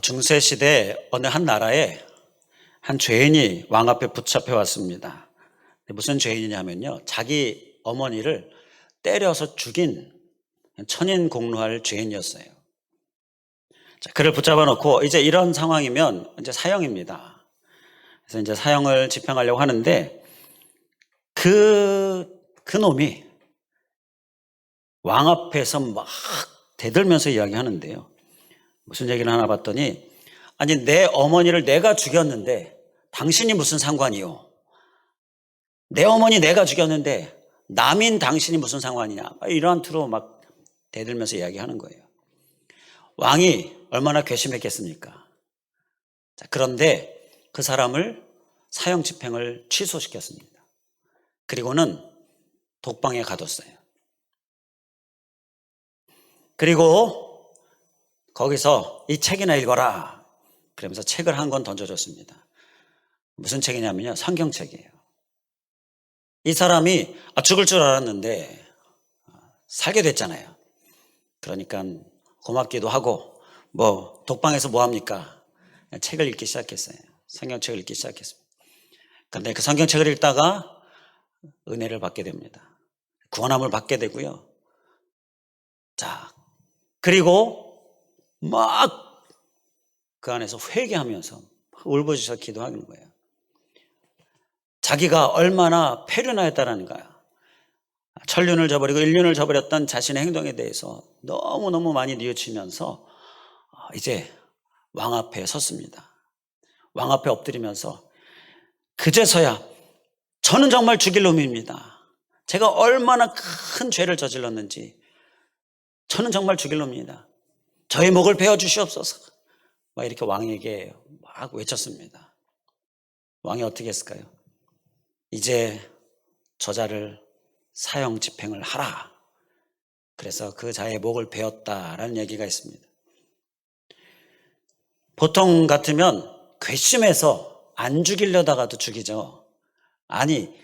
중세시대 어느 한 나라에 한 죄인이 왕 앞에 붙잡혀 왔습니다. 무슨 죄인이냐면요, 자기 어머니를 때려서 죽인 천인공노할 죄인이었어요. 자, 그를 붙잡아 놓고 이제 이런 상황이면 이제 사형입니다. 그래서 이제 사형을 집행하려고 하는데 그 놈이 왕 앞에서 막 대들면서 이야기하는데요. 무슨 얘기를 하나 봤더니, 아니 내 어머니를 내가 죽였는데 당신이 무슨 상관이요? 내 어머니 내가 죽였는데 남인 당신이 무슨 상관이냐? 이러한 투로 막 대들면서 이야기하는 거예요. 왕이 얼마나 괘씸했겠습니까? 자, 그런데 그 사람을 사형 집행을 취소시켰습니다. 그리고는 독방에 가뒀어요. 그리고 거기서 이 책이나 읽어라 그러면서 책을 한 권 던져줬습니다. 무슨 책이냐면요, 성경책이에요. 이 사람이 죽을 줄 알았는데 살게 됐잖아요. 그러니까 고맙기도 하고 뭐 독방에서 뭐 합니까? 책을 읽기 시작했어요. 성경책을 읽기 시작했습니다. 그런데 그 성경책을 읽다가 은혜를 받게 됩니다. 구원함을 받게 되고요. 자, 그리고 막 그 안에서 회개하면서 울부짖어 기도하는 거예요. 자기가 얼마나 패륜하였다라는 거야. 천륜을 저버리고 일륜을 저버렸던 자신의 행동에 대해서 너무너무 많이 뉘우치면서 이제 왕 앞에 섰습니다. 왕 앞에 엎드리면서 그제서야 저는 정말 죽일 놈입니다. 제가 얼마나 큰 죄를 저질렀는지 저는 정말 죽일 놈입니다. 저의 목을 베어 주시옵소서. 막 이렇게 왕에게 막 외쳤습니다. 왕이 어떻게 했을까요? 이제 저자를 사형 집행을 하라. 그래서 그 자의 목을 베었다라는 얘기가 있습니다. 보통 같으면 괘씸해서 안 죽이려다가도 죽이죠. 아니,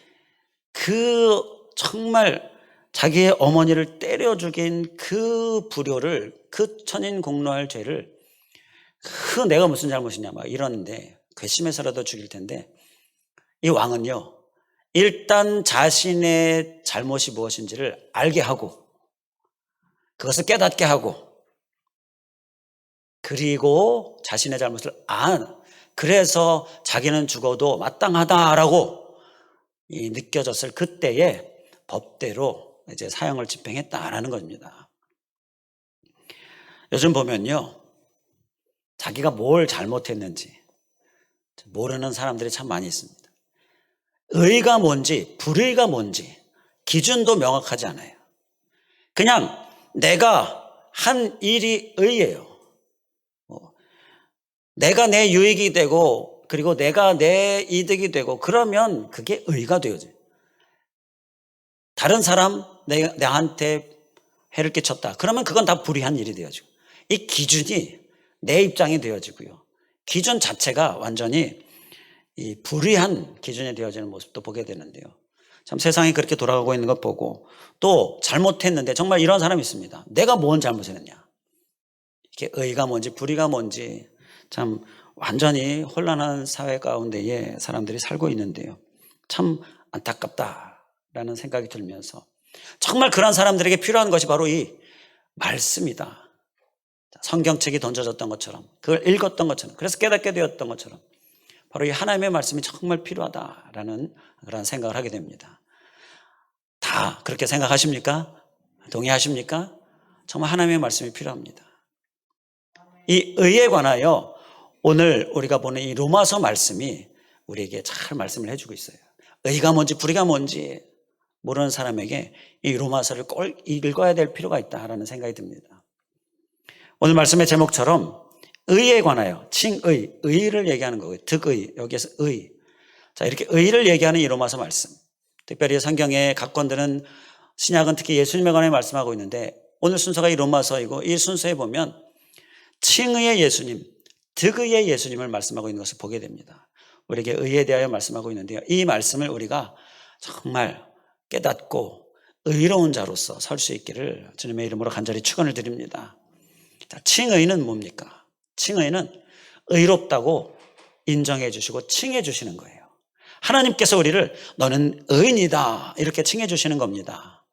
그 정말 자기의 어머니를 때려 죽인 그 불효를, 그 천인공노할 죄를 내가 무슨 잘못이냐 막 이러는데 괘씸해서라도 죽일 텐데, 이 왕은요, 일단 자신의 잘못이 무엇인지를 알게 하고 그것을 깨닫게 하고 그리고 자신의 잘못을 그래서 자기는 죽어도 마땅하다라고 느껴졌을 그때에 법대로 이제 사형을 집행했다라는 겁니다. 요즘 보면요, 자기가 뭘 잘못했는지 모르는 사람들이 참 많이 있습니다. 의가 뭔지 불의가 뭔지 기준도 명확하지 않아요. 그냥 내가 한 일이 의예요. 내가 내 유익이 되고 그리고 내가 내 이득이 되고 그러면 그게 의가 되어져. 다른 사람 나한테 해를 끼쳤다. 그러면 그건 다 불의한 일이 되어지고, 이 기준이 내 입장이 되어지고요. 기준 자체가 완전히 이 불의한 기준이 되어지는 모습도 보게 되는데요. 참 세상이 그렇게 돌아가고 있는 것 보고, 또 잘못했는데 정말 이런 사람이 있습니다. 내가 뭔 잘못을 했냐. 이게 의가 뭔지 불의가 뭔지 참 완전히 혼란한 사회 가운데에 사람들이 살고 있는데요. 참 안타깝다라는 생각이 들면서, 정말 그런 사람들에게 필요한 것이 바로 이 말씀이다. 성경책이 던져졌던 것처럼, 그걸 읽었던 것처럼, 그래서 깨닫게 되었던 것처럼 바로 이 하나님의 말씀이 정말 필요하다라는 그런 생각을 하게 됩니다. 다 그렇게 생각하십니까? 동의하십니까? 정말 하나님의 말씀이 필요합니다. 이 의에 관하여 오늘 우리가 보는 이 로마서 말씀이 우리에게 잘 말씀을 해주고 있어요. 의가 뭔지 불의가 뭔지 모르는 사람에게 이 로마서를 꼭 읽어야 될 필요가 있다라는 생각이 듭니다. 오늘 말씀의 제목처럼 의에 관하여, 칭의, 의를 얘기하는 거고요. 득의, 여기에서 의. 자, 이렇게 의를 얘기하는 이 로마서 말씀. 특별히 성경의 각 권들은, 신약은 특히 예수님에 관해 말씀하고 있는데, 오늘 순서가 이 로마서이고, 이 순서에 보면 칭의의 예수님, 득의의 예수님을 말씀하고 있는 것을 보게 됩니다. 우리에게 의에 대하여 말씀하고 있는데요. 이 말씀을 우리가 정말 깨닫고 의로운 자로서 설 수 있기를 주님의 이름으로 간절히 축원을 드립니다. 자, 칭의는 뭡니까? 칭의는 의롭다고 인정해 주시고 칭해 주시는 거예요. 하나님께서 우리를 너는 의인이다 이렇게 칭해 주시는 겁니다.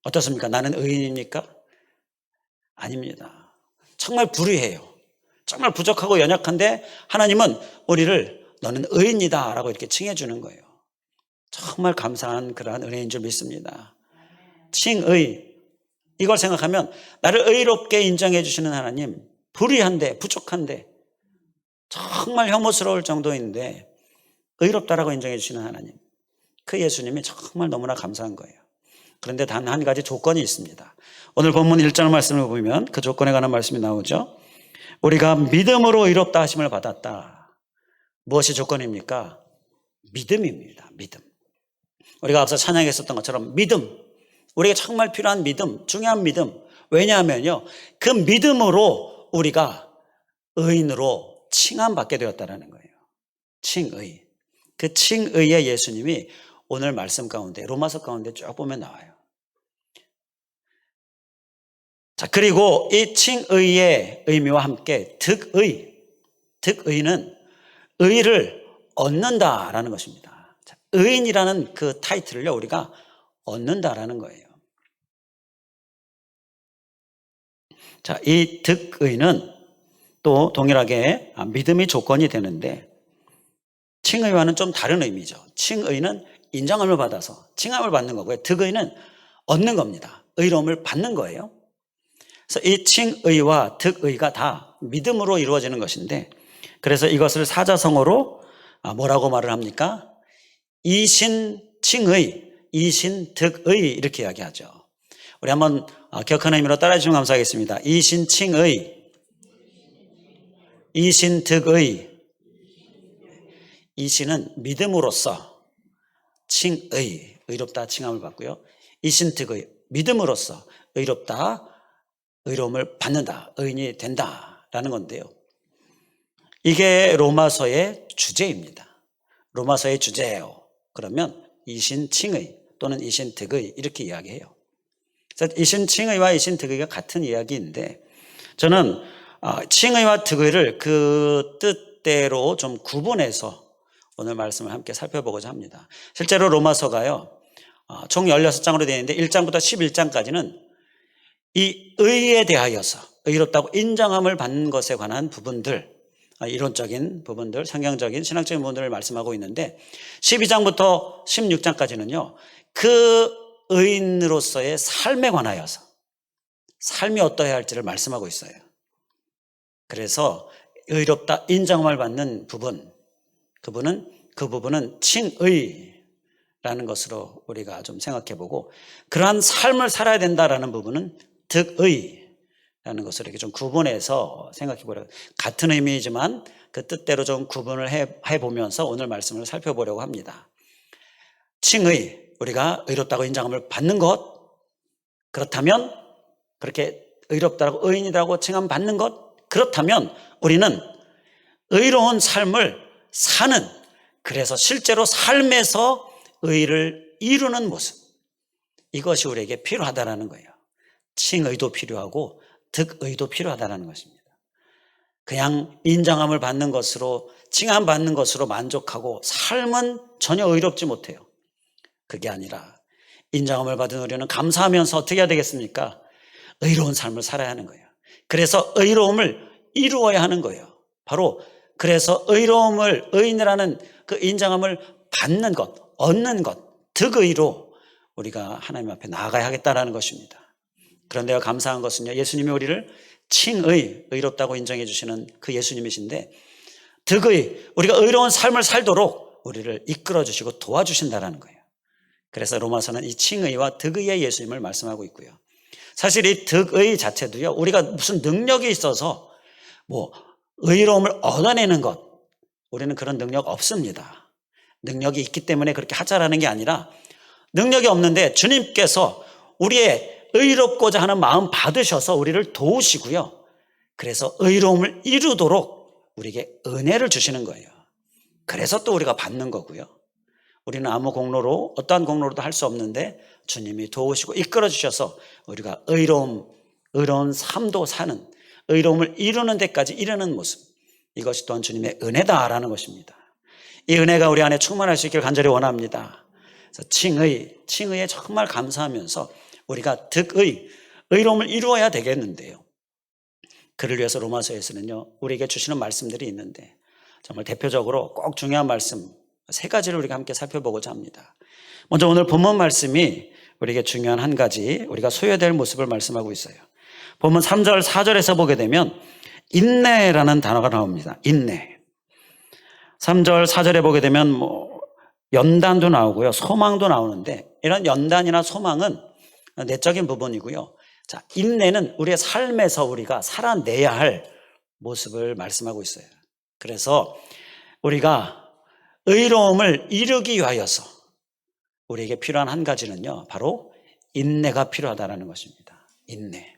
어떻습니까? 나는 의인입니까? 아닙니다. 정말 불의해요. 정말 부족하고 연약한데 하나님은 우리를 너는 의인이다 라고 이렇게 칭해 주는 거예요. 정말 감사한 그러한 은혜인 줄 믿습니다. 칭의, 이걸 생각하면 나를 의롭게 인정해 주시는 하나님, 불의한데 부족한데 정말 혐오스러울 정도인데 의롭다라고 인정해 주시는 하나님, 그 예수님이 정말 너무나 감사한 거예요. 그런데 단 한 가지 조건이 있습니다. 오늘 본문 1절 말씀을 보면 그 조건에 관한 말씀이 나오죠. 우리가 믿음으로 의롭다 하심을 받았다. 무엇이 조건입니까? 믿음입니다. 믿음. 우리가 앞서 찬양했었던 것처럼 믿음, 우리가 정말 필요한 믿음, 중요한 믿음. 왜냐하면요, 그 믿음으로 우리가 의인으로 칭함받게 되었다는 거예요. 칭의. 그 칭의의 예수님이 오늘 말씀 가운데, 로마서 가운데 쭉 보면 나와요. 자, 그리고 이 칭의의 의미와 함께 득의는 의를 얻는다라는 것입니다. 자, 의인이라는 그 타이틀을요, 우리가 얻는다라는 거예요. 자, 이 득의는 또 동일하게 믿음이 조건이 되는데 칭의와는 좀 다른 의미죠. 칭의는 인정함을 받아서 칭함을 받는 거고요. 득의는 얻는 겁니다. 의로움을 받는 거예요. 그래서 이 칭의와 득의가 다 믿음으로 이루어지는 것인데, 그래서 이것을 사자성어로 뭐라고 말을 합니까? 이신칭의, 이신득의 이렇게 이야기하죠. 우리 한번 격한 의미로 따라해 주시면 감사하겠습니다. 이신칭의, 이신득의. 이신은 믿음으로써 칭의, 의롭다 칭함을 받고요. 이신득의, 믿음으로써 의롭다, 의로움을 받는다, 의인이 된다라는 건데요. 이게 로마서의 주제입니다. 로마서의 주제예요. 그러면 이신칭의 또는 이신득의 이렇게 이야기해요. 그래서 이신칭의와 이신득의가 같은 이야기인데, 저는 칭의와 득의를 그 뜻대로 좀 구분해서 오늘 말씀을 함께 살펴보고자 합니다. 실제로 로마서가요, 총 16장으로 되어 있는데 1장부터 11장까지는 이 의에 대하여서 의롭다고 인정함을 받는 것에 관한 부분들, 이론적인 부분들, 성경적인 신학적인 부분들을 말씀하고 있는데 12장부터 16장까지는요 그 의인으로서의 삶에 관하여서 삶이 어떠해야 할지를 말씀하고 있어요. 그래서 의롭다 인정함을 받는 부분, 그 부분은 칭의라는 것으로 우리가 좀 생각해보고, 그러한 삶을 살아야 된다라는 부분은 득의라는 것을 이렇게 좀 구분해서 생각해보려고, 같은 의미이지만 그 뜻대로 좀 구분을 해보면서 오늘 말씀을 살펴보려고 합니다. 칭의, 우리가 의롭다고 인정함을 받는 것, 그렇다면 그렇게 의롭다고 의인이라고 칭함 받는 것, 그렇다면 우리는 의로운 삶을 사는, 그래서 실제로 삶에서 의를 이루는 모습, 이것이 우리에게 필요하다는 거예요. 칭의도 필요하고 득의도 필요하다는 것입니다. 그냥 인정함을 받는 것으로, 칭함 받는 것으로 만족하고 삶은 전혀 의롭지 못해요. 그게 아니라 인정함을 받은 우리는 감사하면서 어떻게 해야 되겠습니까? 의로운 삶을 살아야 하는 거예요. 그래서 의로움을 이루어야 하는 거예요. 바로 그래서 의로움을, 의인이라는 그 인정함을 받는 것, 얻는 것, 득의로 우리가 하나님 앞에 나아가야 하겠다라는 것입니다. 그런데 감사한 것은요, 예수님이 우리를 칭의, 의롭다고 인정해 주시는 그 예수님이신데, 득의, 우리가 의로운 삶을 살도록 우리를 이끌어 주시고 도와주신다라는 거예요. 그래서 로마서는 이 칭의와 득의의 예수님을 말씀하고 있고요. 사실 이 득의 자체도요, 우리가 무슨 능력이 있어서 의로움을 얻어내는 것, 우리는 그런 능력 없습니다. 능력이 있기 때문에 그렇게 하자라는 게 아니라, 능력이 없는데 주님께서 우리의 의롭고자 하는 마음 받으셔서 우리를 도우시고요, 그래서 의로움을 이루도록 우리에게 은혜를 주시는 거예요. 그래서 또 우리가 받는 거고요. 우리는 아무 공로로, 어떠한 공로로도 할 수 없는데 주님이 도우시고 이끌어 주셔서 우리가 의로운 삶도 사는, 의로움을 이루는 데까지 이르는 모습, 이것이 또한 주님의 은혜다라는 것입니다. 이 은혜가 우리 안에 충만할 수 있기를 간절히 원합니다. 그래서 칭의에 정말 감사하면서 우리가 득의, 의로움을 이루어야 되겠는데요. 그를 위해서 로마서에서는요, 우리에게 주시는 말씀들이 있는데 정말 대표적으로 꼭 중요한 말씀 3가지를 우리가 함께 살펴보고자 합니다. 먼저 오늘 본문 말씀이 우리에게 중요한 한 가지, 우리가 소유될 모습을 말씀하고 있어요. 본문 3절, 4절에서 보게 되면 인내라는 단어가 나옵니다. 인내. 3절, 4절에 보게 되면 연단도 나오고요, 소망도 나오는데, 이런 연단이나 소망은 내적인 부분이고요. 자, 인내는 우리의 삶에서 우리가 살아내야 할 모습을 말씀하고 있어요. 그래서 우리가 의로움을 이루기 위하여서 우리에게 필요한 한 가지는요, 바로 인내가 필요하다는 것입니다. 인내.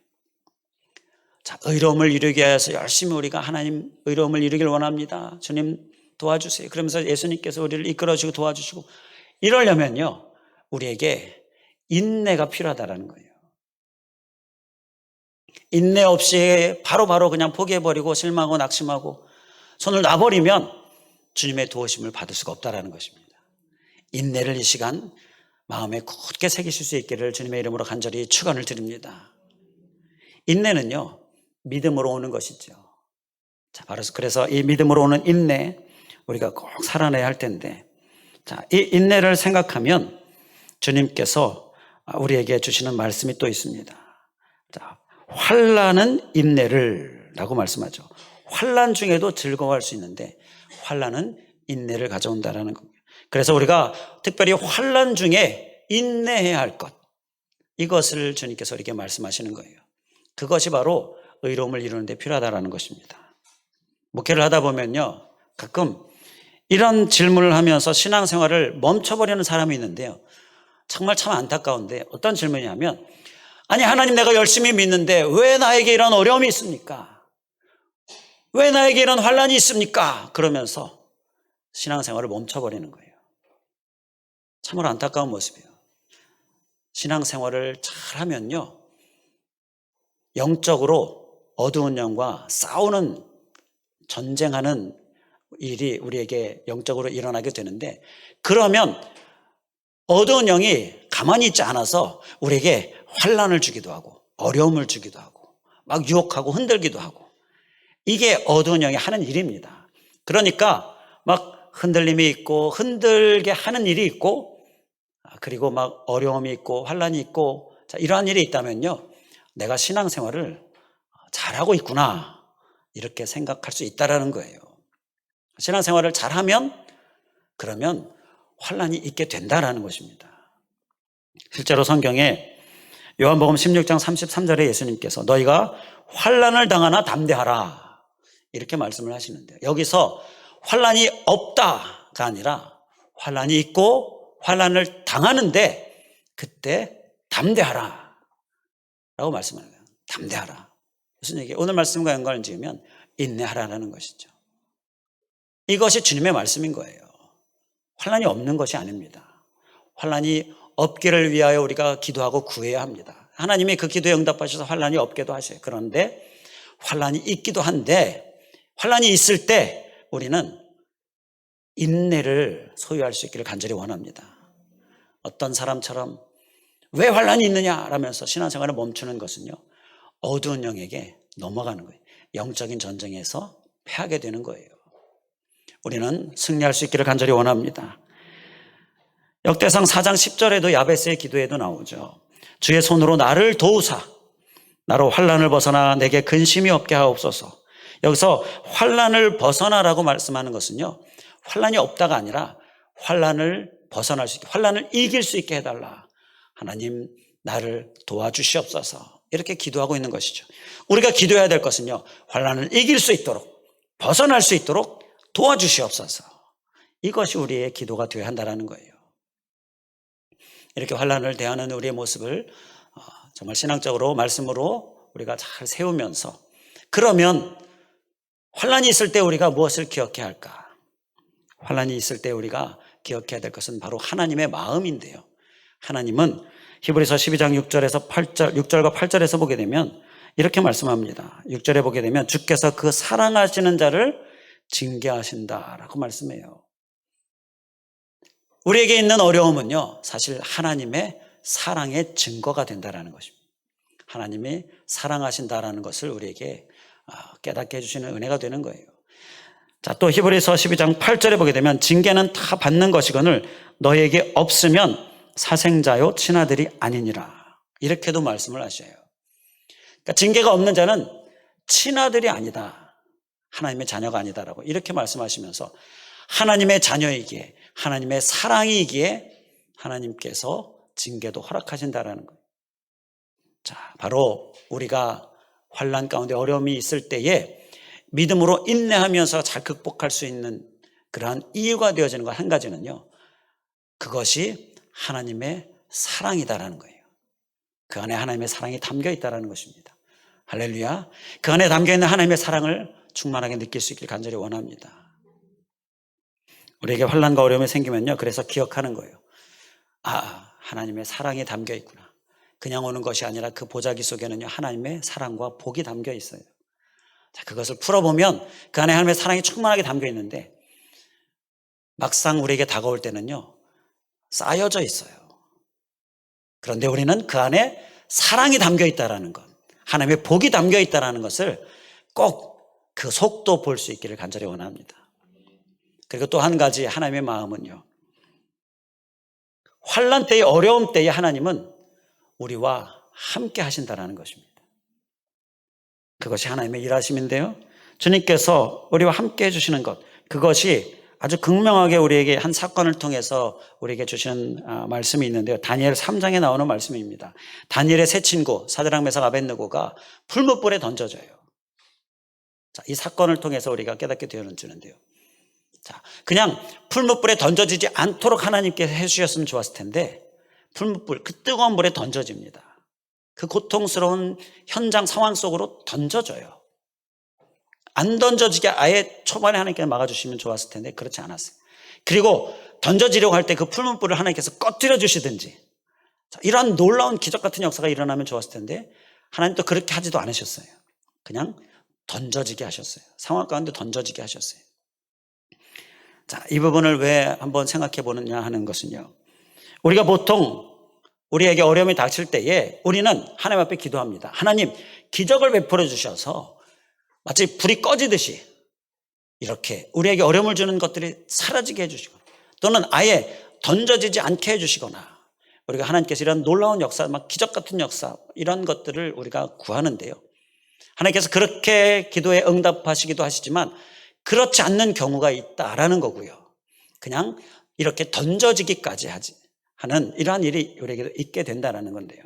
자, 의로움을 이루기 위해서 열심히 우리가 하나님 의로움을 이루길 원합니다. 주님 도와주세요. 그러면서 예수님께서 우리를 이끌어주고 도와주시고, 이러려면요, 우리에게 인내가 필요하다는 거예요. 인내 없이 바로바로 그냥 포기해버리고 실망하고 낙심하고 손을 놔버리면 주님의 도우심을 받을 수가 없다는 것입니다. 인내를 이 시간 마음에 굳게 새기실 수 있기를 주님의 이름으로 간절히 축원을 드립니다. 인내는요, 믿음으로 오는 것이죠. 자, 바로 그래서 이 믿음으로 오는 인내, 우리가 꼭 살아내야 할 텐데, 자, 이 인내를 생각하면 주님께서 우리에게 주시는 말씀이 또 있습니다. 자, 환난은 인내를 라고 말씀하죠. 환난 중에도 즐거워할 수 있는데 환난은 인내를 가져온다라는 겁니다. 그래서 우리가 특별히 환난 중에 인내해야 할 것, 이것을 주님께서 우리에게 말씀하시는 거예요. 그것이 바로 의로움을 이루는 데 필요하다는 것입니다. 목회를 하다 보면요, 가끔 이런 질문을 하면서 신앙생활을 멈춰버리는 사람이 있는데요, 정말 참 안타까운데, 어떤 질문이냐면, 아니 하나님, 내가 열심히 믿는데 왜 나에게 이런 어려움이 있습니까? 왜 나에게 이런 환난이 있습니까? 그러면서 신앙생활을 멈춰버리는 거예요. 참으로 안타까운 모습이에요. 신앙생활을 잘하면요, 영적으로 어두운 영과 싸우는, 전쟁하는 일이 우리에게 영적으로 일어나게 되는데, 그러면 어두운 영이 가만히 있지 않아서 우리에게 환난을 주기도 하고 어려움을 주기도 하고 막 유혹하고 흔들기도 하고, 이게 어두운 영이 하는 일입니다. 그러니까 막 흔들림이 있고 흔들게 하는 일이 있고, 그리고 막 어려움이 있고 환난이 있고, 자, 이러한 일이 있다면요, 내가 신앙생활을 잘하고 있구나, 이렇게 생각할 수 있다라는 거예요. 신앙생활을 잘하면 그러면 환난이 있게 된다라는 것입니다. 실제로 성경에 요한복음 16장 33절에 예수님께서 너희가 환난을 당하나 담대하라, 이렇게 말씀을 하시는데요, 여기서 환난이 없다가 아니라 환난이 있고 환난을 당하는데 그때 담대하라 라고 말씀하는 거예요. 담대하라. 무슨 얘기예요? 오늘 말씀과 연관을 지으면 인내하라는 것이죠. 이것이 주님의 말씀인 거예요. 환난이 없는 것이 아닙니다. 환난이 없기를 위하여 우리가 기도하고 구해야 합니다. 하나님이 그 기도에 응답하셔서 환난이 없게도 하셔요. 그런데 환난이 있기도 한데, 환난이 있을 때 우리는 인내를 소유할 수 있기를 간절히 원합니다. 어떤 사람처럼 왜 환난이 있느냐 라면서 신앙생활을 멈추는 것은요, 어두운 영에게 넘어가는 거예요. 영적인 전쟁에서 패하게 되는 거예요. 우리는 승리할 수 있기를 간절히 원합니다. 역대상 4장 10절에도 야베스의 기도에도 나오죠. 주의 손으로 나를 도우사 나로 환난을 벗어나 내게 근심이 없게 하옵소서. 여기서 환난을 벗어나라고 말씀하는 것은요, 환난이 없다가 아니라 환난을 벗어날 수 있게, 환난을 이길 수 있게 해달라. 하나님, 나를 도와주시옵소서. 이렇게 기도하고 있는 것이죠. 우리가 기도해야 될 것은요, 환난을 이길 수 있도록, 벗어날 수 있도록 도와주시옵소서. 이것이 우리의 기도가 되어야 한다는 거예요. 이렇게 환난을 대하는 우리의 모습을 정말 신앙적으로 말씀으로 우리가 잘 세우면서, 그러면 환난이 있을 때 우리가 무엇을 기억해야 할까? 환난이 있을 때 우리가 기억해야 될 것은 바로 하나님의 마음인데요, 하나님은 히브리서 12장 6절과 8절에서 보게 되면 이렇게 말씀합니다. 6절에 보게 되면 주께서 그 사랑하시는 자를 징계하신다라고 말씀해요. 우리에게 있는 어려움은요, 사실 하나님의 사랑의 증거가 된다는 것입니다. 하나님이 사랑하신다라는 것을 우리에게 깨닫게 해주시는 은혜가 되는 거예요. 자, 또 히브리서 12장 8절에 보게 되면 징계는 다 받는 것이거늘 너에게 없으면 사생자요 친아들이 아니니라. 이렇게도 말씀을 하셔요. 그러니까 징계가 없는 자는 친아들이 아니다. 하나님의 자녀가 아니다라고 이렇게 말씀하시면서 하나님의 자녀이기에 하나님의 사랑이기에 하나님께서 징계도 허락하신다라는 거예요. 자, 바로 우리가 환난 가운데 어려움이 있을 때에 믿음으로 인내하면서 잘 극복할 수 있는 그러한 이유가 되어지는 것 한 가지는요, 그것이 하나님의 사랑이다라는 거예요. 그 안에 하나님의 사랑이 담겨 있다는 것입니다. 할렐루야. 그 안에 담겨 있는 하나님의 사랑을 충만하게 느낄 수 있길 간절히 원합니다. 우리에게 환난과 어려움이 생기면요, 그래서 기억하는 거예요. 하나님의 사랑이 담겨 있구나. 그냥 오는 것이 아니라 그 보자기 속에는요, 하나님의 사랑과 복이 담겨 있어요. 자, 그것을 풀어보면 그 안에 하나님의 사랑이 충만하게 담겨 있는데 막상 우리에게 다가올 때는요, 쌓여져 있어요. 그런데 우리는 그 안에 사랑이 담겨 있다는 것, 하나님의 복이 담겨 있다는 것을 꼭 그 속도 볼 수 있기를 간절히 원합니다. 그리고 또 한 가지 하나님의 마음은요, 환난 때의 어려움 때에 하나님은 우리와 함께 하신다는 것입니다. 그것이 하나님의 일하심인데요, 주님께서 우리와 함께 해주시는 것, 그것이 아주 극명하게 우리에게 한 사건을 통해서 우리에게 주시는 말씀이 있는데요, 다니엘 3장에 나오는 말씀입니다. 다니엘의 세 친구 사드락 메삭 아벳느고가 풀무불에 던져져요. 자, 이 사건을 통해서 우리가 깨닫게 되어주는데요, 자, 그냥 풀무불에 던져지지 않도록 하나님께서 해주셨으면 좋았을 텐데 풀무불, 그 뜨거운 물에 던져집니다. 그 고통스러운 현장 상황 속으로 던져져요. 안 던져지게 아예 초반에 하나님께서 막아주시면 좋았을 텐데 그렇지 않았어요. 그리고 던져지려고 할 때 그 풀무불을 하나님께서 꺼뜨려 주시든지, 이러한 놀라운 기적 같은 역사가 일어나면 좋았을 텐데 하나님 또 그렇게 하지도 않으셨어요. 그냥 던져지게 하셨어요. 상황 가운데 던져지게 하셨어요. 자, 이 부분을 왜 한번 생각해 보느냐 하는 것은요, 우리가 보통 우리에게 어려움이 닥칠 때에 우리는 하나님 앞에 기도합니다. 하나님, 기적을 베풀어 주셔서 마치 불이 꺼지듯이 이렇게 우리에게 어려움을 주는 것들이 사라지게 해주시거나, 또는 아예 던져지지 않게 해주시거나, 우리가 하나님께서 이런 놀라운 역사, 막 기적 같은 역사, 이런 것들을 우리가 구하는데요, 하나님께서 그렇게 기도에 응답하시기도 하시지만 그렇지 않는 경우가 있다라는 거고요, 그냥 이렇게 던져지기까지 하는 이러한 일이 우리에게 있게 된다는 건데요,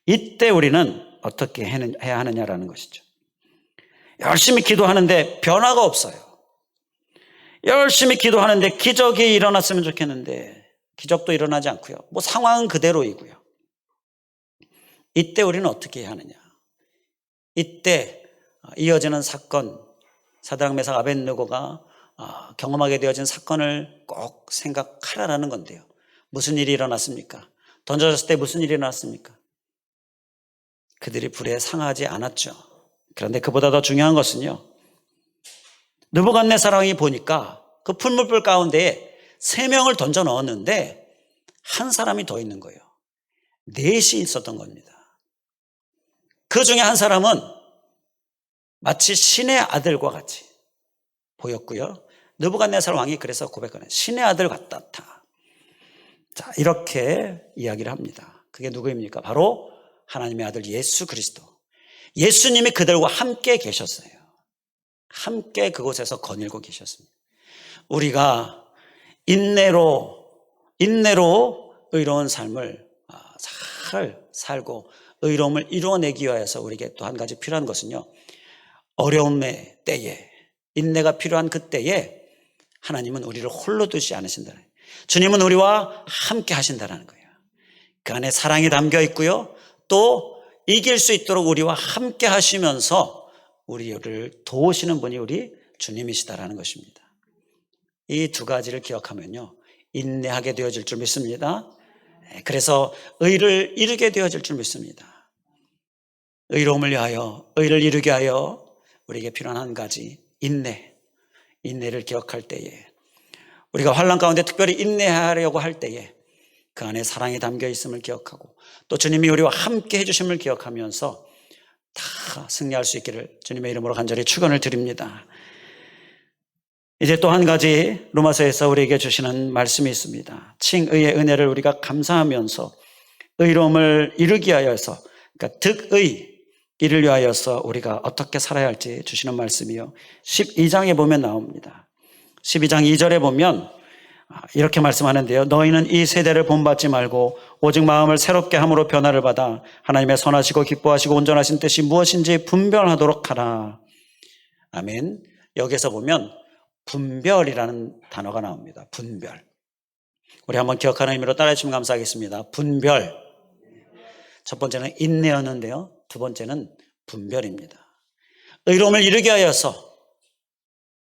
이때 우리는 어떻게 해야 하느냐라는 것이죠. 열심히 기도하는데 변화가 없어요. 열심히 기도하는데 기적이 일어났으면 좋겠는데 기적도 일어나지 않고요, 뭐 상황은 그대로이고요. 이때 우리는 어떻게 해야 하느냐. 이때 이어지는 사건, 사드락 메삭 아벳느고가 경험하게 되어진 사건을 꼭 생각하라는 건데요, 무슨 일이 일어났습니까? 던져졌을 때 무슨 일이 일어났습니까? 그들이 불에 상하지 않았죠. 그런데 그보다 더 중요한 것은요, 느부갓네살 왕이 보니까 그 풀무불 가운데에 3명을 던져 넣었는데 한 사람이 더 있는 거예요. 4이 있었던 겁니다. 그 중에 한 사람은 마치 신의 아들과 같이 보였고요, 느부갓네살 왕이 그래서 고백하는 신의 아들 같았다. 자, 이렇게 이야기를 합니다. 그게 누구입니까? 바로 하나님의 아들 예수 그리스도. 예수님이 그들과 함께 계셨어요. 함께 그곳에서 거닐고 계셨습니다. 우리가 인내로 의로운 삶을 잘 살고 의로움을 이루어내기 위해서 우리에게 또 한 가지 필요한 것은요, 어려움의 때에, 인내가 필요한 그때에 하나님은 우리를 홀로 두지 않으신다는 거예요. 주님은 우리와 함께 하신다는 거예요. 그 안에 사랑이 담겨 있고요, 또 이길 수 있도록 우리와 함께 하시면서 우리를 도우시는 분이 우리 주님이시다라는 것입니다. 이 두 가지를 기억하면요, 인내하게 되어질 줄 믿습니다. 그래서 의를 이루게 되어질 줄 믿습니다. 의로움을 위하여, 의를 이루게 하여 우리에게 필요한 한 가지, 인내를 기억할 때에, 우리가 환난 가운데 특별히 인내하려고 할 때에 그 안에 사랑이 담겨 있음을 기억하고, 또 주님이 우리와 함께 해주심을 기억하면서 다 승리할 수 있기를 주님의 이름으로 간절히 축원을 드립니다. 이제 또 한 가지 로마서에서 우리에게 주시는 말씀이 있습니다. 칭의의 은혜를 우리가 감사하면서 의로움을 이루기 위하여서, 그러니까 득의, 이를 위하여서 우리가 어떻게 살아야 할지 주시는 말씀이요, 12장에 보면 나옵니다. 12장 2절에 보면 이렇게 말씀하는데요. 너희는 이 세대를 본받지 말고 오직 마음을 새롭게 함으로 변화를 받아 하나님의 선하시고 기뻐하시고 온전하신 뜻이 무엇인지 분별하도록 하라. 아멘. 여기서 보면 분별이라는 단어가 나옵니다. 분별. 우리 한번 기억하는 의미로 따라해 주시면 감사하겠습니다. 분별. 첫 번째는 인내였는데요, 두 번째는 분별입니다. 의로움을 이루게 하여서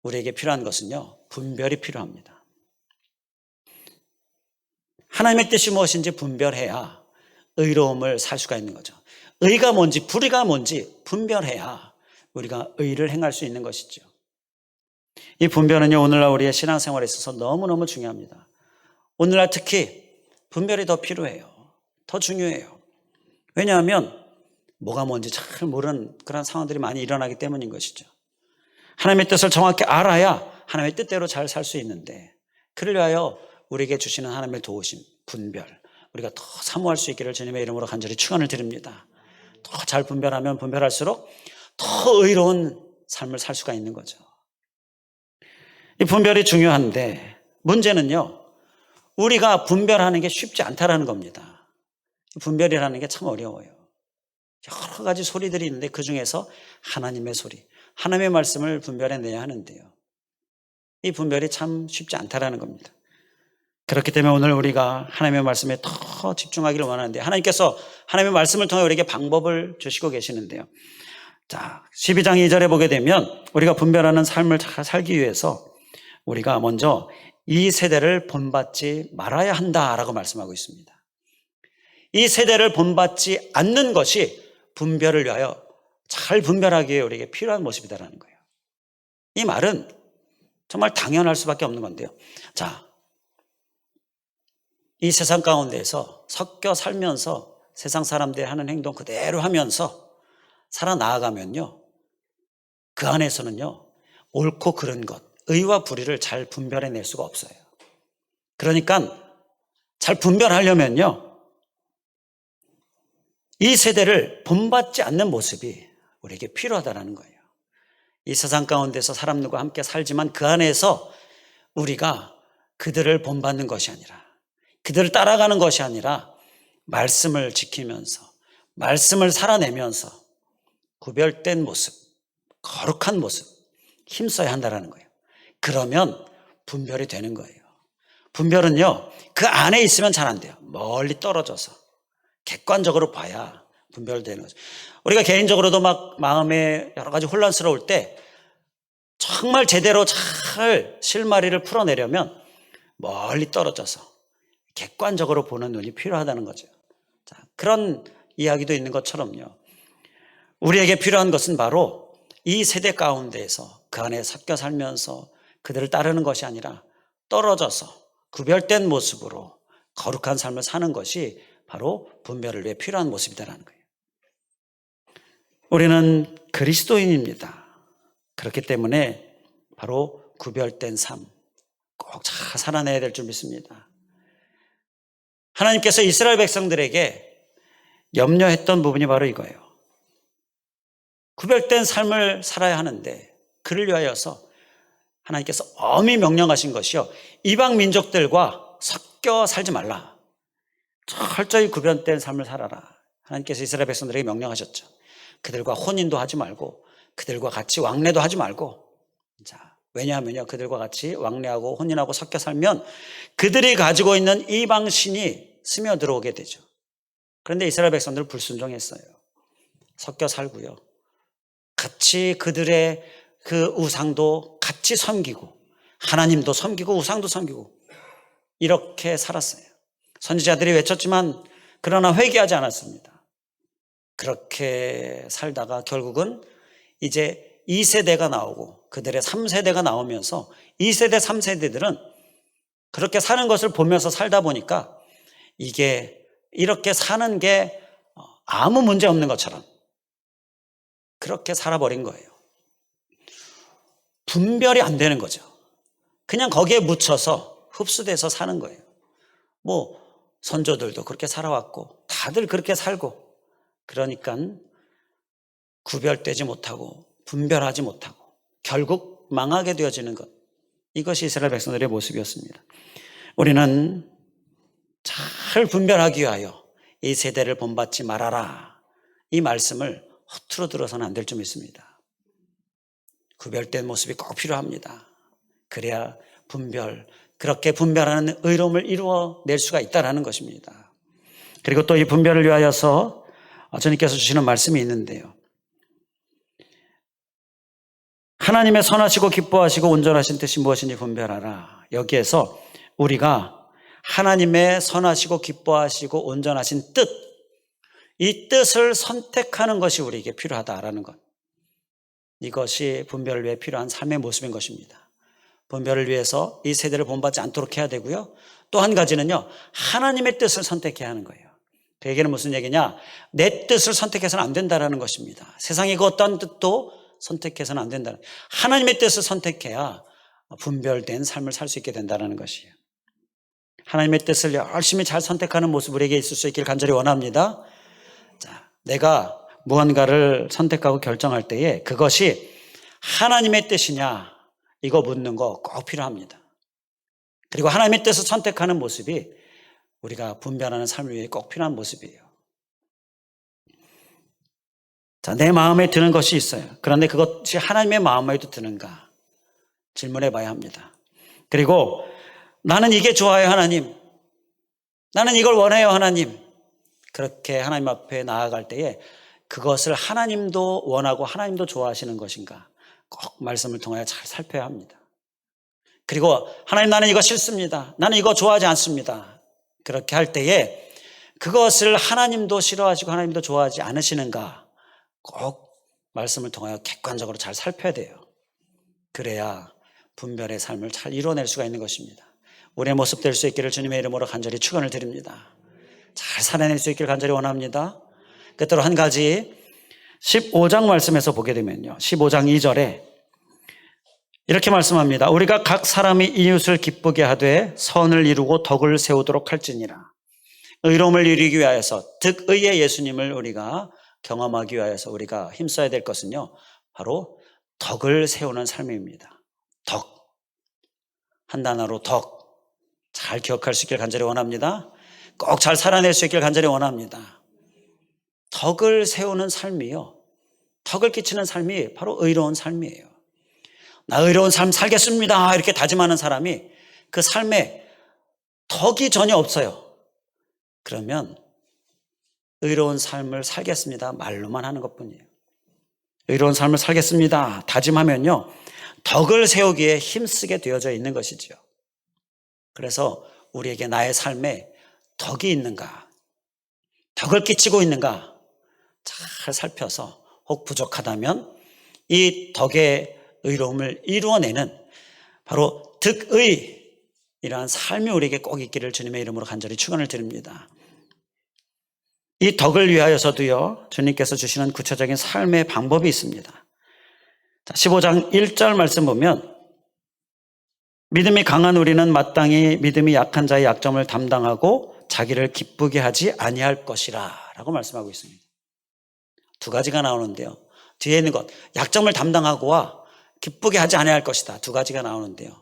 우리에게 필요한 것은요, 분별이 필요합니다. 하나님의 뜻이 무엇인지 분별해야 의로움을 살 수가 있는 거죠. 의가 뭔지 불의가 뭔지 분별해야 우리가 의를 행할 수 있는 것이죠. 이 분별은요, 오늘날 우리의 신앙생활에 있어서 너무너무 중요합니다. 오늘날 특히 분별이 더 필요해요. 더 중요해요. 왜냐하면 뭐가 뭔지 잘 모르는 그런 상황들이 많이 일어나기 때문인 것이죠. 하나님의 뜻을 정확히 알아야 하나님의 뜻대로 잘 살 수 있는데, 그를 위하여 우리에게 주시는 하나님의 도우심, 분별, 우리가 더 사모할 수 있기를 주님의 이름으로 간절히 축원을 드립니다. 더 잘 분별하면 분별할수록 더 의로운 삶을 살 수가 있는 거죠. 이 분별이 중요한데 문제는요, 우리가 분별하는 게 쉽지 않다라는 겁니다. 분별이라는 게 참 어려워요. 여러 가지 소리들이 있는데 그 중에서 하나님의 소리, 하나님의 말씀을 분별해내야 하는데요, 이 분별이 참 쉽지 않다라는 겁니다. 그렇기 때문에 오늘 우리가 하나님의 말씀에 더 집중하기를 원하는데, 하나님께서 하나님의 말씀을 통해 우리에게 방법을 주시고 계시는데요. 자, 12장 2절에 보게 되면 우리가 분별하는 삶을 잘 살기 위해서 우리가 먼저 이 세대를 본받지 말아야 한다라고 말씀하고 있습니다. 이 세대를 본받지 않는 것이 분별을 위하여 잘 분별하기 위해 우리에게 필요한 모습이다라는 거예요. 이 말은 정말 당연할 수밖에 없는 건데요. 자, 이 세상 가운데에서 섞여 살면서 세상 사람들이 하는 행동 그대로 하면서 살아나가면요, 그 안에서는요, 옳고 그른 것, 의와 불의를 잘 분별해낼 수가 없어요. 그러니까 잘 분별하려면요, 이 세대를 본받지 않는 모습이 우리에게 필요하다는 거예요. 이 세상 가운데서 사람들과 함께 살지만 그 안에서 우리가 그들을 본받는 것이 아니라, 그들을 따라가는 것이 아니라 말씀을 지키면서, 말씀을 살아내면서 구별된 모습, 거룩한 모습 힘써야 한다는 거예요. 그러면 분별이 되는 거예요. 분별은요, 그 안에 있으면 잘 안 돼요. 멀리 떨어져서 객관적으로 봐야 분별되는 거죠. 우리가 개인적으로도 막 마음에 여러 가지 혼란스러울 때 정말 제대로 잘 실마리를 풀어내려면 멀리 떨어져서 객관적으로 보는 눈이 필요하다는 거죠. 자, 그런 이야기도 있는 것처럼요, 우리에게 필요한 것은 바로 이 세대 가운데에서 그 안에 섞여 살면서 그들을 따르는 것이 아니라 떨어져서 구별된 모습으로 거룩한 삶을 사는 것이 바로 분별을 위해 필요한 모습이다라는 거예요. 우리는 그리스도인입니다. 그렇기 때문에 바로 구별된 삶 꼭 잘 살아내야 될 줄 믿습니다. 하나님께서 이스라엘 백성들에게 염려했던 부분이 바로 이거예요. 구별된 삶을 살아야 하는데 그를 위하여서 하나님께서 엄히 명령하신 것이요, 이방 민족들과 섞여 살지 말라. 철저히 구별된 삶을 살아라. 하나님께서 이스라엘 백성들에게 명령하셨죠. 그들과 혼인도 하지 말고 그들과 같이 왕래도 하지 말고. 자, 왜냐하면요, 그들과 같이 왕래하고 혼인하고 섞여 살면 그들이 가지고 있는 이방 신이 스며들어오게 되죠. 그런데 이스라엘 백성들은 불순종했어요. 섞여 살고요, 같이 그들의 그 우상도 같이 섬기고 하나님도 섬기고 우상도 섬기고 이렇게 살았어요. 선지자들이 외쳤지만 그러나 회개하지 않았습니다. 그렇게 살다가 결국은 이제 2세대가 나오고 그들의 3세대가 나오면서 2세대, 3세대들은 그렇게 사는 것을 보면서 살다 보니까 이게 이렇게 사는 게 아무 문제 없는 것처럼 그렇게 살아버린 거예요. 분별이 안 되는 거죠. 그냥 거기에 묻혀서 흡수돼서 사는 거예요. 뭐 선조들도 그렇게 살아왔고 다들 그렇게 살고, 그러니까 구별되지 못하고 분별하지 못하고 결국 망하게 되어지는 것, 이것이 이스라엘 백성들의 모습이었습니다. 우리는 잘 분별하기 위하여 이 세대를 본받지 말아라, 이 말씀을 허투루 들어서는 안 될 점 있습니다. 구별된 모습이 꼭 필요합니다. 그래야 그렇게 분별하는 의로움을 이루어낼 수가 있다는 것입니다. 그리고 또 이 분별을 위하여서 주님께서 주시는 말씀이 있는데요. 하나님의 선하시고 기뻐하시고 온전하신 뜻이 무엇인지 분별하라. 여기에서 우리가 하나님의 선하시고 기뻐하시고 온전하신 뜻, 이 뜻을 선택하는 것이 우리에게 필요하다라는 것, 이것이 분별을 위해 필요한 삶의 모습인 것입니다. 분별을 위해서 이 세대를 본받지 않도록 해야 되고요. 또 한 가지는요, 하나님의 뜻을 선택해야 하는 거예요. 그 얘기는 무슨 얘기냐? 내 뜻을 선택해서는 안 된다는 것입니다. 세상의 그 어떤 뜻도 선택해서는 안 된다. 하나님의 뜻을 선택해야 분별된 삶을 살 수 있게 된다는 것이에요. 하나님의 뜻을 열심히 잘 선택하는 모습 우리에게 있을 수 있길 간절히 원합니다. 자, 내가 무언가를 선택하고 결정할 때에 그것이 하나님의 뜻이냐, 이거 묻는 거 꼭 필요합니다. 그리고 하나님의 뜻을 선택하는 모습이 우리가 분별하는 삶을 위해 꼭 필요한 모습이에요. 자, 내 마음에 드는 것이 있어요. 그런데 그것이 하나님의 마음에도 드는가 질문해 봐야 합니다. 그리고 나는 이게 좋아요, 하나님. 나는 이걸 원해요, 하나님. 그렇게 하나님 앞에 나아갈 때에 그것을 하나님도 원하고 하나님도 좋아하시는 것인가 꼭 말씀을 통하여 잘 살펴야 합니다. 그리고 하나님, 나는 이거 싫습니다. 나는 이거 좋아하지 않습니다. 그렇게 할 때에 그것을 하나님도 싫어하시고 하나님도 좋아하지 않으시는가 꼭 말씀을 통하여 객관적으로 잘 살펴야 돼요. 그래야 분별의 삶을 잘 이뤄낼 수가 있는 것입니다. 우리의 모습 될 수 있기를 주님의 이름으로 간절히 축원을 드립니다. 잘 살아낼 수 있기를 간절히 원합니다. 끝으로 한 가지 15장 말씀에서 보게 되면요, 15장 2절에 이렇게 말씀합니다. 우리가 각 사람이 이웃을 기쁘게 하되 선을 이루고 덕을 세우도록 할지니라. 의로움을 이루기 위하여서, 득의의 예수님을 우리가 경험하기 위하여서 우리가 힘써야 될 것은요, 바로 덕을 세우는 삶입니다. 덕, 한 단어로 덕, 잘 기억할 수 있길 간절히 원합니다. 꼭 잘 살아낼 수 있길 간절히 원합니다. 덕을 세우는 삶이요, 덕을 끼치는 삶이 바로 의로운 삶이에요. 나 의로운 삶 살겠습니다 이렇게 다짐하는 사람이 그 삶에 덕이 전혀 없어요. 그러면 의로운 삶을 살겠습니다 말로만 하는 것뿐이에요. 의로운 삶을 살겠습니다 다짐하면요, 덕을 세우기에 힘쓰게 되어져 있는 것이죠. 그래서 우리에게 나의 삶에 덕이 있는가, 덕을 끼치고 있는가 잘 살펴서 혹 부족하다면 이 덕의 의로움을 이루어내는 바로 득의이라는 삶이 우리에게 꼭 있기를 주님의 이름으로 간절히 축원을 드립니다. 이 덕을 위하여서도요, 주님께서 주시는 구체적인 삶의 방법이 있습니다. 15장 1절 말씀 보면 믿음이 강한 우리는 마땅히 믿음이 약한 자의 약점을 담당하고 자기를 기쁘게 하지 아니할 것이라 라고 말씀하고 있습니다. 두 가지가 나오는데요, 뒤에 있는 것, 약점을 담당하고와 기쁘게 하지 아니할 것이다, 두 가지가 나오는데요,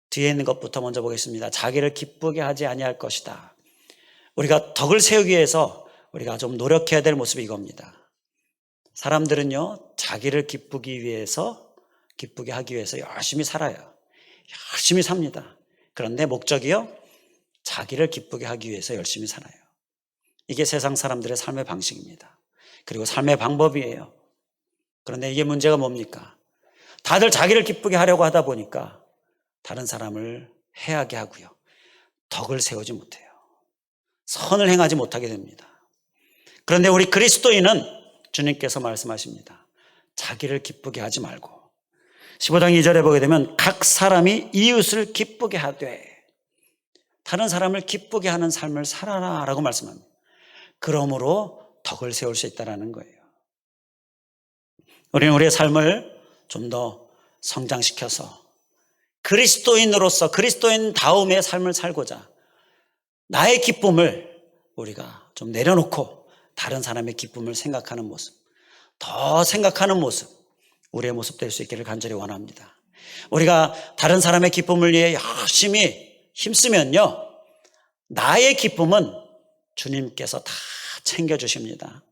뒤에 있는 것부터 먼저 보겠습니다. 자기를 기쁘게 하지 아니할 것이다. 우리가 덕을 세우기 위해서 우리가 좀 노력해야 될 모습이 이겁니다. 사람들은요, 자기를 기쁘게 하기 위해서 열심히 살아요. 열심히 삽니다. 그런데 목적이요, 자기를 기쁘게 하기 위해서 열심히 살아요. 이게 세상 사람들의 삶의 방식입니다. 그리고 삶의 방법이에요. 그런데 이게 문제가 뭡니까? 다들 자기를 기쁘게 하려고 하다 보니까 다른 사람을 해하게 하고요, 덕을 세우지 못해요. 선을 행하지 못하게 됩니다. 그런데 우리 그리스도인은 주님께서 말씀하십니다. 자기를 기쁘게 하지 말고 15장 2절에 보게 되면 각 사람이 이웃을 기쁘게 하되 다른 사람을 기쁘게 하는 삶을 살아라 라고 말씀합니다. 그러므로 덕을 세울 수 있다는 거예요. 우리는 우리의 삶을 좀 더 성장시켜서 그리스도인으로서 그리스도인 다음의 삶을 살고자 나의 기쁨을 우리가 좀 내려놓고 다른 사람의 기쁨을 생각하는 모습, 더 생각하는 모습, 우리의 모습 될 수 있기를 간절히 원합니다. 우리가 다른 사람의 기쁨을 위해 열심히 힘쓰면요, 나의 기쁨은 주님께서 다 챙겨주십니다.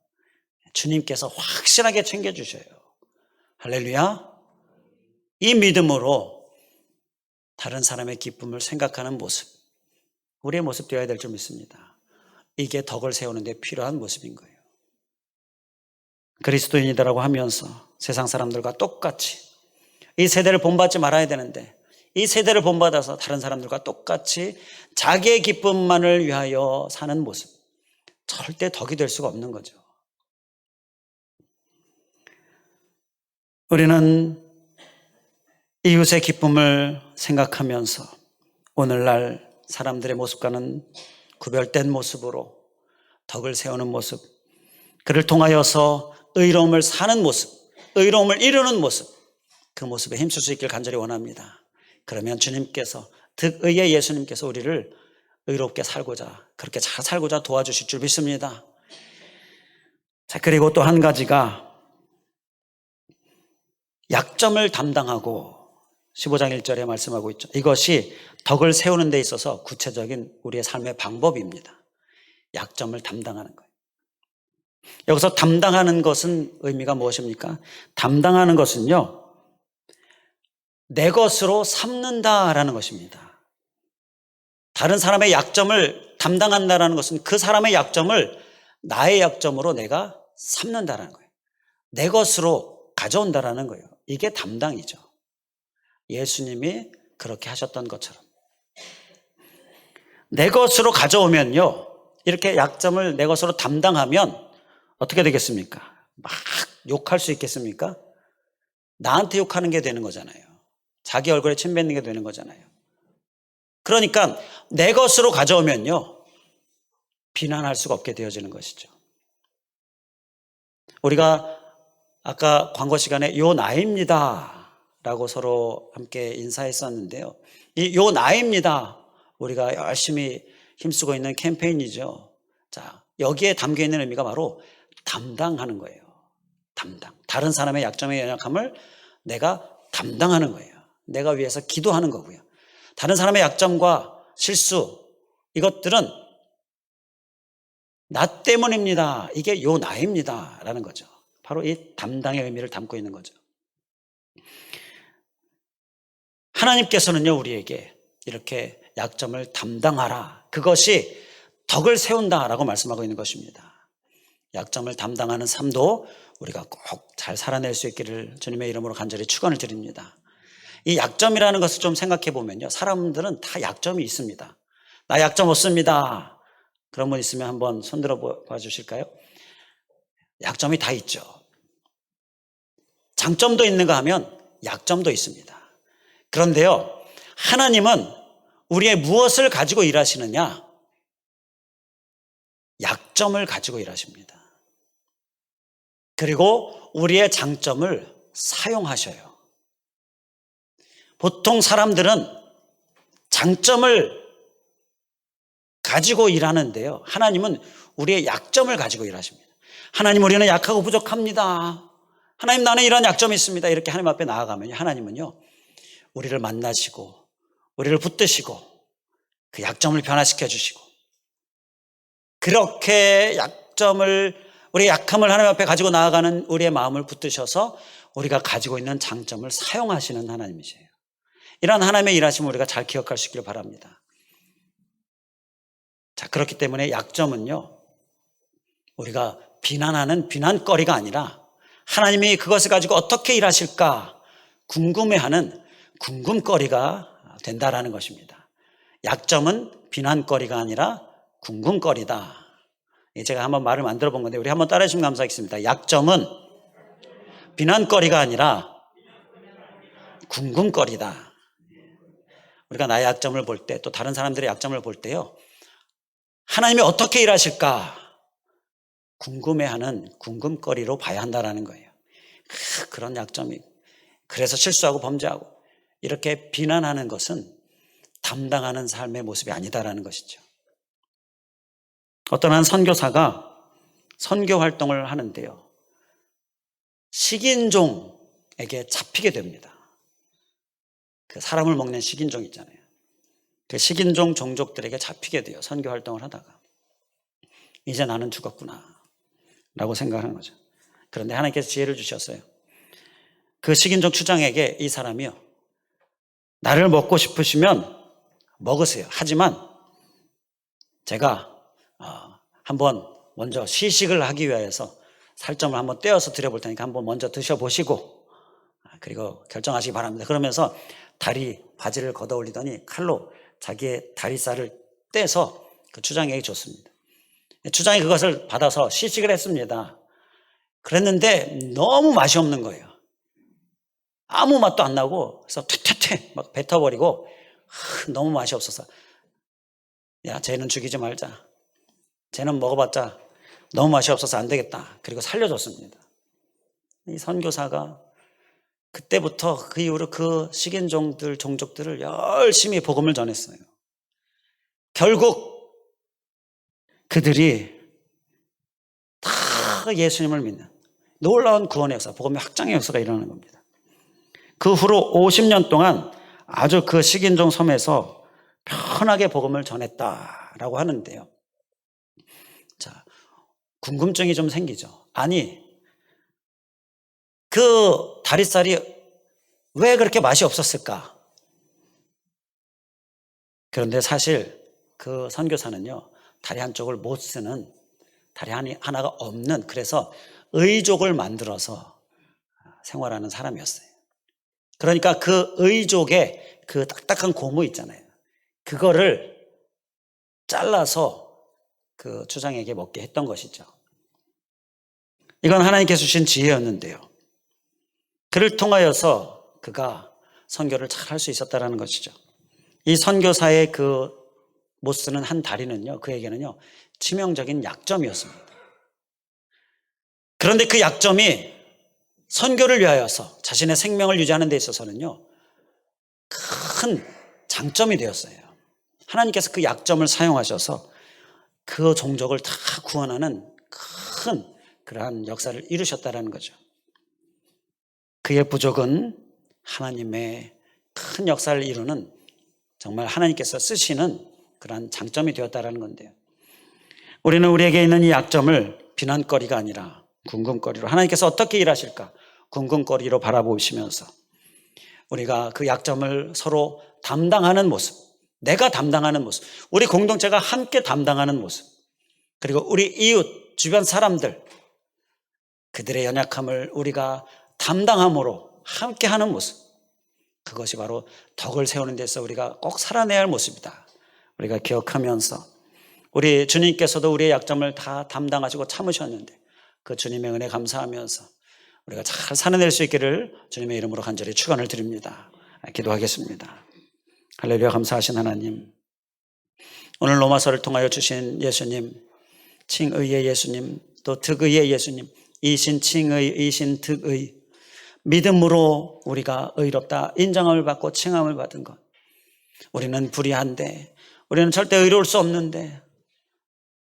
주님께서 확실하게 챙겨주셔요. 할렐루야. 이 믿음으로 다른 사람의 기쁨을 생각하는 모습, 우리의 모습 되어야 될 줄 믿습니다. 이게 덕을 세우는 데 필요한 모습인 거예요. 그리스도인이라고 하면서 세상 사람들과 똑같이 이 세대를 본받지 말아야 되는데 이 세대를 본받아서 다른 사람들과 똑같이 자기의 기쁨만을 위하여 사는 모습, 절대 덕이 될 수가 없는 거죠. 우리는 이웃의 기쁨을 생각하면서 오늘날 사람들의 모습과는 구별된 모습으로 덕을 세우는 모습, 그를 통하여서 의로움을 사는 모습, 의로움을 이루는 모습, 그 모습에 힘쓸 수 있길 간절히 원합니다. 그러면 주님께서, 득의의 예수님께서 우리를 의롭게 살고자, 그렇게 잘 살고자 도와주실 줄 믿습니다. 자, 그리고 또 한 가지가 약점을 담당하고 15장 1절에 말씀하고 있죠. 이것이 덕을 세우는 데 있어서 구체적인 우리의 삶의 방법입니다. 약점을 담당하는 거예요. 여기서 담당하는 것은 의미가 무엇입니까? 담당하는 것은요, 내 것으로 삼는다라는 것입니다. 다른 사람의 약점을 담당한다라는 것은 그 사람의 약점을 나의 약점으로 내가 삼는다라는 거예요. 내 것으로 가져온다라는 거예요. 이게 담당이죠. 예수님이 그렇게 하셨던 것처럼. 내 것으로 가져오면요, 이렇게 약점을 내 것으로 담당하면 어떻게 되겠습니까? 막 욕할 수 있겠습니까? 나한테 욕하는 게 되는 거잖아요. 자기 얼굴에 침 뱉는 게 되는 거잖아요. 그러니까 내 것으로 가져오면요, 비난할 수가 없게 되어지는 것이죠. 우리가 아까 광고 시간에 요 나이입니다 라고 서로 함께 인사했었는데요, 이 요 나이입니다, 우리가 열심히 힘쓰고 있는 캠페인이죠. 자, 여기에 담겨있는 의미가 바로 담당하는 거예요. 담당. 다른 사람의 약점의 연약함을 내가 담당하는 거예요. 내가 위해서 기도하는 거고요. 다른 사람의 약점과 실수, 이것들은 나 때문입니다, 이게 요 나입니다 라는 거죠. 바로 이 담당의 의미를 담고 있는 거죠. 하나님께서는요, 우리에게 이렇게 약점을 담당하라, 그것이 덕을 세운다라고 말씀하고 있는 것입니다. 약점을 담당하는 삶도 우리가 꼭 잘 살아낼 수 있기를 주님의 이름으로 간절히 축원을 드립니다. 이 약점이라는 것을 좀 생각해 보면요, 사람들은 다 약점이 있습니다. 나 약점 없습니다. 그런 분 있으면 한번 손들어 봐 주실까요? 약점이 다 있죠. 장점도 있는가 하면 약점도 있습니다. 그런데요, 하나님은 우리의 무엇을 가지고 일하시느냐? 약점을 가지고 일하십니다. 그리고 우리의 장점을 사용하셔요. 보통 사람들은 장점을 가지고 일하는데요, 하나님은 우리의 약점을 가지고 일하십니다. 하나님, 우리는 약하고 부족합니다. 하나님, 나는 이런 약점이 있습니다. 이렇게 하나님 앞에 나아가면 하나님은요, 우리를 만나시고 우리를 붙드시고 그 약점을 변화시켜 주시고, 그렇게 우리의 약함을 하나님 앞에 가지고 나아가는 우리의 마음을 붙드셔서 우리가 가지고 있는 장점을 사용하시는 하나님이세요. 이런 하나님의 일하심을 우리가 잘 기억할 수 있기를 바랍니다. 자, 그렇기 때문에 약점은요, 우리가 비난하는 비난거리가 아니라 하나님이 그것을 가지고 어떻게 일하실까 궁금해하는 궁금거리가 된다라는 것입니다. 약점은 비난거리가 아니라 궁금거리다. 제가 한번 말을 만들어 본 건데 우리 한번 따라해 주시면 감사하겠습니다. 약점은 비난거리가 아니라 궁금거리다. 우리가 나의 약점을 볼 때, 또 다른 사람들의 약점을 볼 때요, 하나님이 어떻게 일하실까 궁금해하는 궁금거리로 봐야 한다는 거예요. 그런 약점이, 그래서 실수하고 범죄하고 이렇게 비난하는 것은 담당하는 삶의 모습이 아니다라는 것이죠. 어떤 한 선교사가 선교 활동을 하는데요, 식인종에게 잡히게 됩니다. 그 사람을 먹는 식인종 있잖아요. 그 식인종 종족들에게 잡히게 돼요. 선교 활동을 하다가. 이제 나는 죽었구나 라고 생각하는 거죠. 그런데 하나님께서 지혜를 주셨어요. 그 식인종 추장에게 이 사람이요, 나를 먹고 싶으시면 먹으세요. 하지만 제가 한번 먼저 시식을 하기 위해서 살점을 한번 떼어서 드려볼 테니까 한번 먼저 드셔보시고 그리고 결정하시기 바랍니다. 그러면서 다리 바지를 걷어 올리더니 칼로 자기의 다리살을 떼서 그 추장에게 줬습니다. 추장이 그것을 받아서 시식을 했습니다. 그랬는데 너무 맛이 없는 거예요. 아무 맛도 안 나고, 그래서 퇴퇴퇴 막 뱉어버리고, 너무 맛이 없어서, 야, 쟤는 죽이지 말자. 쟤는 먹어봤자 너무 맛이 없어서 안 되겠다. 그리고 살려줬습니다. 이 선교사가 그때부터 그 이후로 그 식인종들, 종족들을 열심히 복음을 전했어요. 결국 그들이 다 예수님을 믿는 놀라운 구원의 역사, 복음의 확장의 역사가 일어나는 겁니다. 그 후로 50년 동안 아주 그 식인종 섬에서 편하게 복음을 전했다라고 하는데요. 자, 궁금증이 좀 생기죠. 아니, 그 다리살이 왜 그렇게 맛이 없었을까? 그런데 사실 그 선교사는요, 다리 한쪽을 못 쓰는, 다리 하나가 없는, 그래서 의족을 만들어서 생활하는 사람이었어요. 그러니까 그 의족에 그 딱딱한 고무 있잖아요. 그거를 잘라서 그 추장에게 먹게 했던 것이죠. 이건 하나님께서 주신 지혜였는데요. 그를 통하여서 그가 선교를 잘 할 수 있었다는 것이죠. 이 선교사의 그 못 쓰는 한 다리는요, 그에게는요, 치명적인 약점이었습니다. 그런데 그 약점이 선교를 위하여서 자신의 생명을 유지하는 데 있어서는요, 큰 장점이 되었어요. 하나님께서 그 약점을 사용하셔서 그 종족을 다 구원하는 큰 그러한 역사를 이루셨다는 거죠. 그의 부족은 하나님의 큰 역사를 이루는, 정말 하나님께서 쓰시는 그러한 장점이 되었다는 건데요. 우리는 우리에게 있는 이 약점을 비난거리가 아니라 궁금거리로, 하나님께서 어떻게 일하실까 궁금거리로 바라보시면서 우리가 그 약점을 서로 담당하는 모습, 내가 담당하는 모습, 우리 공동체가 함께 담당하는 모습, 그리고 우리 이웃, 주변 사람들, 그들의 연약함을 우리가 담당함으로 함께 하는 모습, 그것이 바로 덕을 세우는 데서 우리가 꼭 살아내야 할 모습이다. 우리가 기억하면서 우리 주님께서도 우리의 약점을 다 담당하시고 참으셨는데 그 주님의 은혜 감사하면서 우리가 잘 살아낼 수 있기를 주님의 이름으로 간절히 축원을 드립니다. 기도하겠습니다. 할렐루야. 감사하신 하나님, 오늘 로마서를 통하여 주신 예수님, 칭의의 예수님, 또 득의의 예수님, 이신 칭의, 이신 득의, 믿음으로 우리가 의롭다 인정함을 받고 칭함을 받은 것, 우리는 불의한데, 우리는 절대 의로울 수 없는데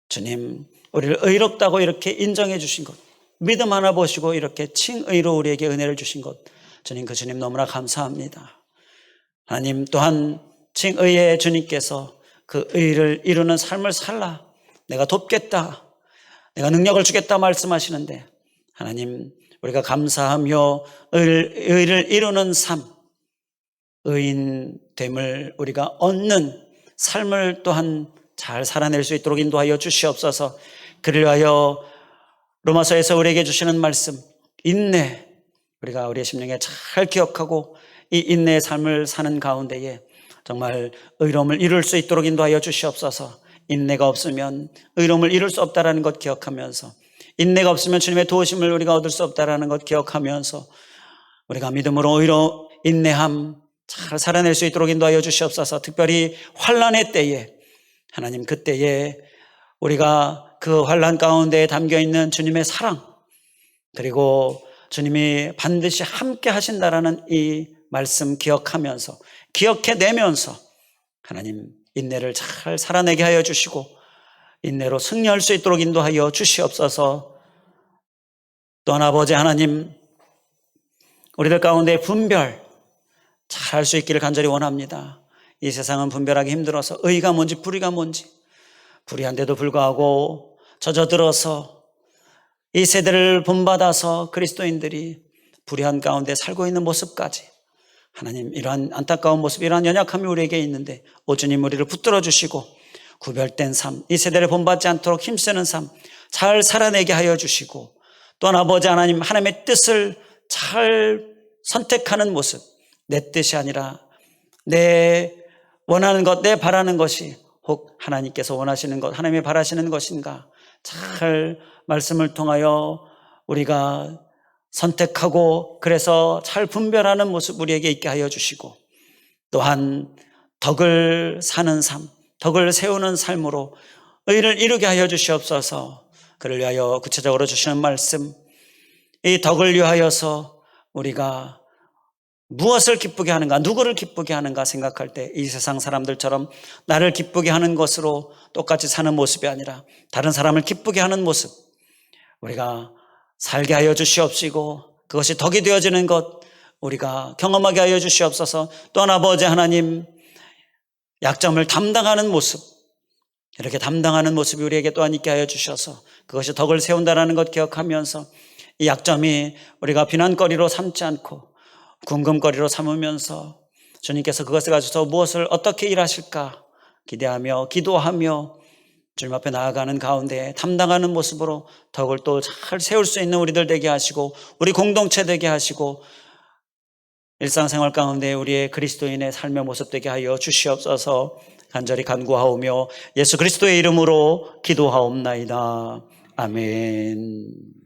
주님, 우리를 의롭다고 이렇게 인정해 주신 것, 믿음 하나 보시고 이렇게 칭의로 우리에게 은혜를 주신 것, 주님, 그 주님 너무나 감사합니다. 하나님, 또한 칭의의 주님께서 그 의를 이루는 삶을 살라, 내가 돕겠다, 내가 능력을 주겠다 말씀하시는데, 하나님, 우리가 감사하며 의를 이루는 삶, 의인됨을 우리가 얻는 삶을 또한 잘 살아낼 수 있도록 인도하여 주시옵소서. 그를 위하여 로마서에서 우리에게 주시는 말씀, 인내, 우리가 우리의 심령에 잘 기억하고 이 인내의 삶을 사는 가운데에 정말 의로움을 이룰 수 있도록 인도하여 주시옵소서. 인내가 없으면 의로움을 이룰 수 없다는 것 기억하면서, 인내가 없으면 주님의 도우심을 우리가 얻을 수 없다는 것 기억하면서, 우리가 믿음으로 오히려 인내함 잘 살아낼 수 있도록 인도하여 주시옵소서. 특별히 환난의 때에, 하나님 그때에 우리가 그 환난 가운데 담겨있는 주님의 사랑, 그리고 주님이 반드시 함께 하신다라는 이 말씀 기억하면서, 기억해내면서 하나님 인내를 잘 살아내게 하여 주시고 인내로 승리할 수 있도록 인도하여 주시옵소서. 또한 아버지 하나님, 우리들 가운데 분별 잘 할 수 있기를 간절히 원합니다. 이 세상은 분별하기 힘들어서 의가 뭔지 불의가 뭔지, 불의한데도 불구하고 젖어들어서 이 세대를 본받아서 그리스도인들이 불의한 가운데 살고 있는 모습까지, 하나님 이러한 안타까운 모습, 이러한 연약함이 우리에게 있는데 오 주님 우리를 붙들어 주시고 구별된 삶, 이 세대를 본받지 않도록 힘쓰는 삶 잘 살아내게 하여 주시고, 또한 아버지 하나님 하나님의 뜻을 잘 선택하는 모습, 내 뜻이 아니라 내 원하는 것, 내 바라는 것이 혹 하나님께서 원하시는 것, 하나님이 바라시는 것인가 잘 말씀을 통하여 우리가 선택하고, 그래서 잘 분별하는 모습 우리에게 있게 하여 주시고, 또한 덕을 사는 삶, 덕을 세우는 삶으로 의를 이루게 하여 주시옵소서. 그를 위하여 구체적으로 주시는 말씀, 이 덕을 위하여서 우리가 무엇을 기쁘게 하는가, 누구를 기쁘게 하는가 생각할 때 이 세상 사람들처럼 나를 기쁘게 하는 것으로 똑같이 사는 모습이 아니라 다른 사람을 기쁘게 하는 모습 우리가 살게 하여 주시옵시고, 그것이 덕이 되어지는 것 우리가 경험하게 하여 주시옵소서. 또한 아버지 하나님, 약점을 담당하는 모습, 이렇게 담당하는 모습이 우리에게 또한 있게 하여 주셔서 그것이 덕을 세운다는 것 기억하면서 이 약점이 우리가 비난거리로 삼지 않고 궁금거리로 삼으면서 주님께서 그것을 가지고서 무엇을 어떻게 일하실까 기대하며 기도하며 주님 앞에 나아가는 가운데 담당하는 모습으로 덕을 또 잘 세울 수 있는 우리들 되게 하시고, 우리 공동체 되게 하시고, 일상생활 가운데 우리의 그리스도인의 삶의 모습 되게 하여 주시옵소서. 간절히 간구하오며 예수 그리스도의 이름으로 기도하옵나이다. 아멘.